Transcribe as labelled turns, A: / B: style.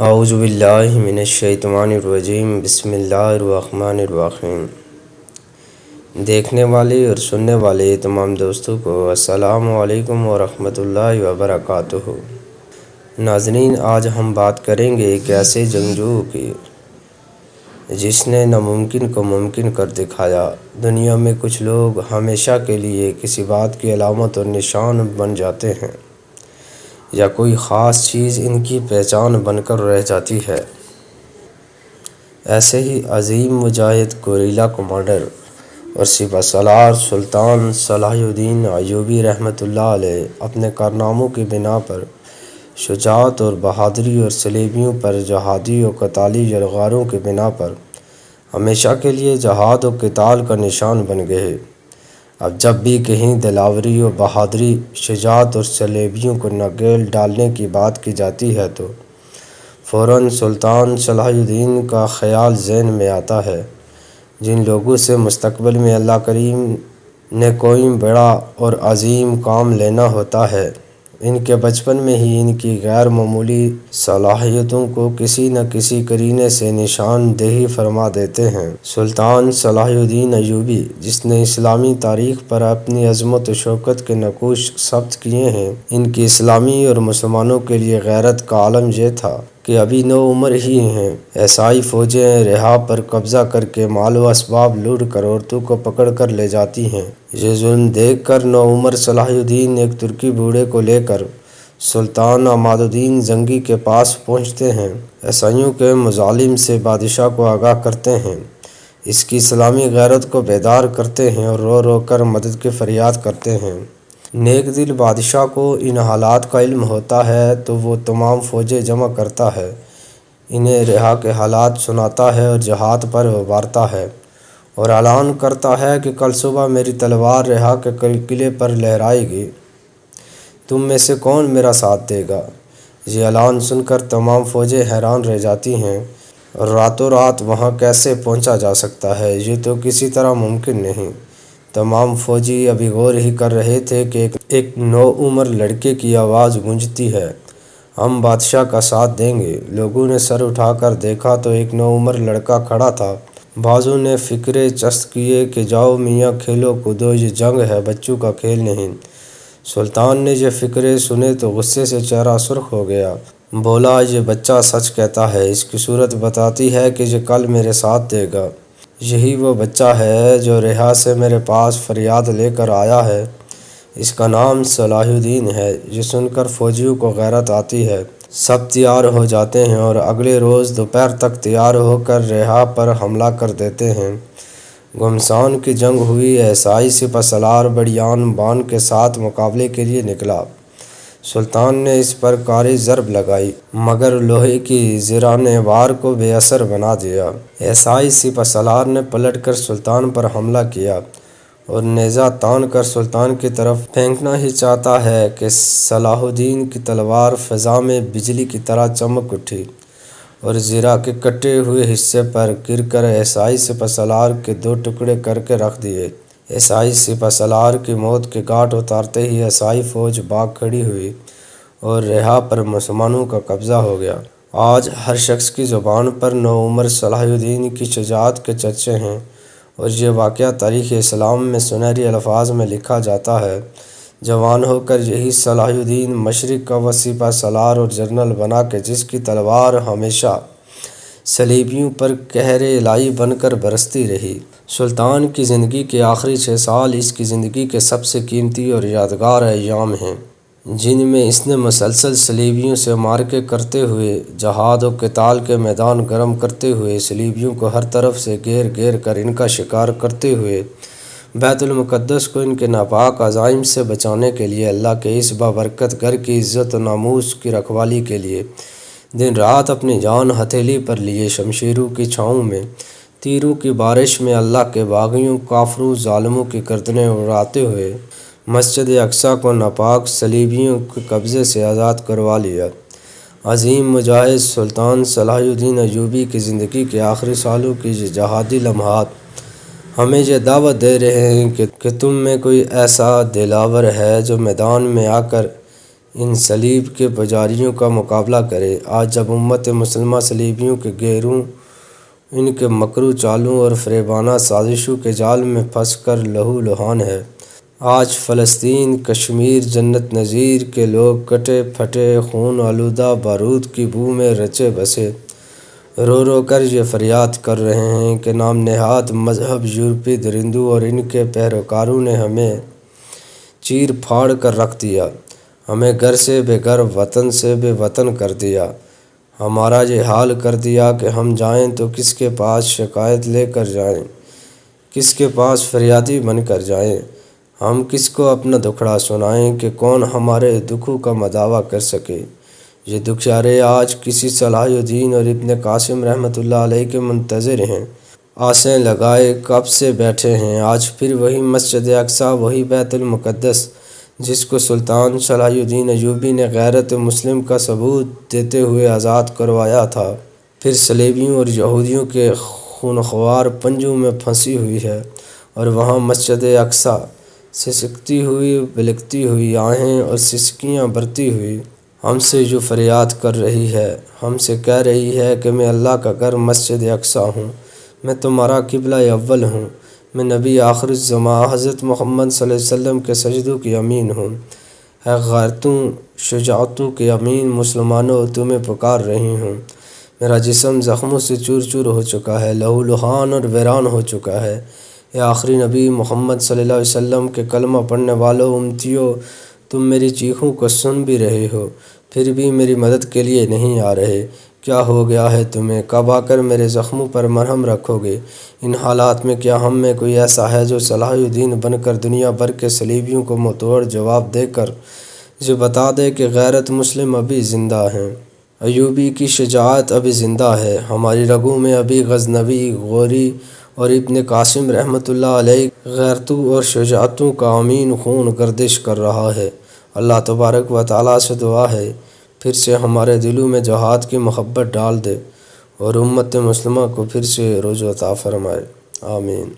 A: اعوذ باللہ من الشیطان الرجیم بسم اللہ الرحمن الرحیم۔ دیکھنے والے اور سننے والے تمام دوستوں کو السلام علیکم ورحمۃ اللہ وبرکاتہ۔ ناظرین، آج ہم بات کریں گے ایک ایسے جنگجو کی جس نے ناممکن کو ممکن کر دکھایا۔ دنیا میں کچھ لوگ ہمیشہ کے لیے کسی بات کی علامت اور نشان بن جاتے ہیں، یا کوئی خاص چیز ان کی پہچان بن کر رہ جاتی ہے۔ ایسے ہی عظیم مجاہد، گوریلا کمانڈر اور سپہ سالار سلطان صلاح الدین ایوبی رحمۃ اللہ علیہ اپنے کارناموں کی بنا پر، شجاعت اور بہادری اور صلیبیوں پر جہادی و قتالی یلغاروں کی بنا پر ہمیشہ کے لیے جہاد و قتال کا نشان بن گئے۔ اب جب بھی کہیں دلاوری و بہادری، شجاعت اور صلیبیوں کو نکیل ڈالنے کی بات کی جاتی ہے تو فوراً سلطان صلاح الدین کا خیال ذہن میں آتا ہے، جن لوگوں سے مستقبل میں اللہ کریم نے کوئی بڑا اور عظیم کام لینا ہوتا ہے، ان کے بچپن میں ہی ان کی غیر معمولی صلاحیتوں کو کسی نہ کسی قرینے سے نشان دہی فرما دیتے ہیں۔ سلطان صلاح الدین ایوبی، جس نے اسلامی تاریخ پر اپنی عظمت و شوکت کے نقوش ثبت کیے ہیں، ان کی اسلامی اور مسلمانوں کے لیے غیرت کا عالم یہ تھا کہ ابھی نو عمر ہی ہیں، عیسائی فوجیں رہا پر قبضہ کر کے مال و اسباب لوٹ کر عورتوں کو پکڑ کر لے جاتی ہیں۔ یہ ظلم دیکھ کر نو عمر صلاح الدین ایک ترکی بوڑھے کو لے کر سلطان عماد الدین زنگی کے پاس پہنچتے ہیں، عیسائیوں کے مظالم سے بادشاہ کو آگاہ کرتے ہیں، اس کی اسلامی غیرت کو بیدار کرتے ہیں اور رو رو کر مدد کی فریاد کرتے ہیں۔ نیک دل بادشاہ کو ان حالات کا علم ہوتا ہے تو وہ تمام فوجیں جمع کرتا ہے، انہیں رہا کے حالات سناتا ہے اور جہاد پر ابھارتا ہے، اور اعلان کرتا ہے کہ کل صبح میری تلوار رہا کے قلعے پر لہرائے گی، تم میں سے کون میرا ساتھ دے گا؟ یہ اعلان سن کر تمام فوجیں حیران رہ جاتی ہیں، اور راتوں رات وہاں کیسے پہنچا جا سکتا ہے؟ یہ تو کسی طرح ممکن نہیں۔ تمام فوجی ابھی غور ہی کر رہے تھے کہ ایک نو عمر لڑکے کی آواز گونجتی ہے، ہم بادشاہ کا ساتھ دیں گے۔ لوگوں نے سر اٹھا کر دیکھا تو ایک نو عمر لڑکا کھڑا تھا۔ بعضوں نے فقرے چست کیے کہ جاؤ میاں کھیلو کودو، یہ جنگ ہے، بچوں کا کھیل نہیں۔ سلطان نے یہ فقرے سنے تو غصے سے چہرہ سرخ ہو گیا، بولا یہ بچہ سچ کہتا ہے، اس کی صورت بتاتی ہے کہ یہ کل میرے ساتھ دے گا۔ یہی وہ بچہ ہے جو رہا سے میرے پاس فریاد لے کر آیا ہے، اس کا نام صلاح الدین ہے۔ یہ سن کر فوجیوں کو غیرت آتی ہے، سب تیار ہو جاتے ہیں اور اگلے روز دوپہر تک تیار ہو کر رہا پر حملہ کر دیتے ہیں۔ گھمسان کی جنگ ہوئی، عیسائی سپہ سالار بڑی آن بان کے ساتھ مقابلے کے لیے نکلا۔ سلطان نے اس پر کاری ضرب لگائی، مگر لوہے کی زرہ نے وار کو بے اثر بنا دیا۔ عیسائی سپہ سالار نے پلٹ کر سلطان پر حملہ کیا اور نیزہ تان کر سلطان کی طرف پھینکنا ہی چاہتا ہے کہ صلاح الدین کی تلوار فضا میں بجلی کی طرح چمک اٹھی اور زرہ کے کٹے ہوئے حصے پر گر کر عیسائی سپہ سالار کے دو ٹکڑے کر کے رکھ دیے۔ عیسائی سپہ سالار کی موت کے گھاٹ اتارتے ہی عیسائی فوج بھاگ کھڑی ہوئی اور رہا پر مسلمانوں کا قبضہ ہو گیا۔ آج ہر شخص کی زبان پر نو عمر صلاح الدین کی شجاعت کے چرچے ہیں، اور یہ واقعہ تاریخ اسلام میں سنہری الفاظ میں لکھا جاتا ہے، جوان ہو کر یہی صلاح الدین مشرق کا وہ سپہ سالار اور جنرل بنا کہ جس کی تلوار ہمیشہ صلیبیوں پر قہر الہی بن کر برستی رہی۔ سلطان کی زندگی کے آخری 6 سال اس کی زندگی کے سب سے قیمتی اور یادگار ایام ہیں، جن میں اس نے مسلسل صلیبیوں سے معرکے کرتے ہوئے، جہاد و قتال کے میدان گرم کرتے ہوئے، صلیبیوں کو ہر طرف سے گھیر گھیر کر ان کا شکار کرتے ہوئے، بیت المقدس کو ان کے ناپاک عزائم سے بچانے کے لیے، اللہ کے اس بابرکت گھر کی عزت و ناموس کی رکھوالی کے لیے دن رات اپنی جان ہتھیلی پر لیے، شمشیروں کی چھاؤں میں، تیروں کی بارش میں اللہ کے باغیوں، کافروں، ظالموں کی گردنیں اڑاتے ہوئے مسجد اقصیٰ کو ناپاک صلیبیوں کے قبضے سے آزاد کروا لیا۔ عظیم مجاہد سلطان صلاح الدین ایوبی کی زندگی کے آخری سالوں کی یہ جہادی لمحات ہمیں یہ دعوت دے رہے ہیں کہ تم میں کوئی ایسا دلاور ہے جو میدان میں آ کر ان صلیب کے پجاریوں کا مقابلہ کرے۔ آج جب امت مسلمہ صلیبیوں کے گیروں، ان کے مکرو چالوں اور فریبانہ سازشوں کے جال میں پھنس کر لہو لہان ہے۔ آج فلسطین، کشمیر، جنت نظیر کے لوگ کٹے پھٹے، خون آلودہ بارود کی بو میں رچے بسے رو رو کر یہ فریاد کر رہے ہیں کہ نام نہاد مذہب یورپی درندوں اور ان کے پیروکاروں نے ہمیں چیر پھاڑ کر رکھ دیا، ہمیں گھر سے بے گھر، وطن سے بے وطن کر دیا، ہمارا یہ حال کر دیا کہ ہم جائیں تو کس کے پاس شکایت لے کر جائیں، کس کے پاس فریادی بن کر جائیں، ہم کس کو اپنا دکھڑا سنائیں کہ کون ہمارے دکھوں کا مداوع کر سکے۔ یہ دکھیارے آج کسی صلاح الدین اور ابن قاسم رحمۃ اللہ علیہ کے منتظر ہیں، آسیں لگائے کب سے بیٹھے ہیں۔ آج پھر وہی مسجد اقصیٰ، وہی بیت المقدس جس کو سلطان صلاح الدین ایوبی نے غیرت مسلم کا ثبوت دیتے ہوئے آزاد کروایا تھا، پھر صلیبیوں اور یہودیوں کے خونخوار پنجوں میں پھنسی ہوئی ہے، اور وہاں مسجد اقصیٰ سسکتی ہوئی، بلکتی ہوئی آہیں اور سسکیاں برتی ہوئی ہم سے جو فریاد کر رہی ہے، ہم سے کہہ رہی ہے کہ میں اللہ کا گھر مسجد اقصیٰ ہوں، میں تمہارا قبلہ اول ہوں، میں نبی آخر الزماں حضرت محمد صلی اللہ علیہ وسلم کے سجدوں کی امین ہوں۔ اے غیرتوں، شجاعتوں کے امین مسلمانوں، تمہیں پکار رہی ہوں۔ میرا جسم زخموں سے چور چور ہو چکا ہے، لہو لہان اور ویران ہو چکا ہے۔ اے آخری نبی محمد صلی اللہ علیہ وسلم کے کلمہ پڑھنے والوں امتیوں، تم میری چیخوں کو سن بھی رہے ہو، پھر بھی میری مدد کے لیے نہیں آ رہے۔ کیا ہو گیا ہے تمہیں؟ کب آ کر میرے زخموں پر مرہم رکھو گے؟ ان حالات میں کیا ہم میں کوئی ایسا ہے جو صلاح الدین بن کر دنیا بھر کے صلیبیوں کو منہ توڑ جواب دے کر یہ بتا دے کہ غیرت مسلم ابھی زندہ ہیں، ایوبی کی شجاعت ابھی زندہ ہے، ہماری رگوں میں ابھی غزنوی، غوری اور ابن قاسم رحمۃ اللہ علیہ غیرتوں اور شجاعتوں کا امین خون گردش کر رہا ہے۔ اللہ تبارک و تعالیٰ سے دعا ہے پھر سے ہمارے دلوں میں جہاد کی محبت ڈال دے اور امت مسلمہ کو پھر سے عروج عطا فرمائے، آمین۔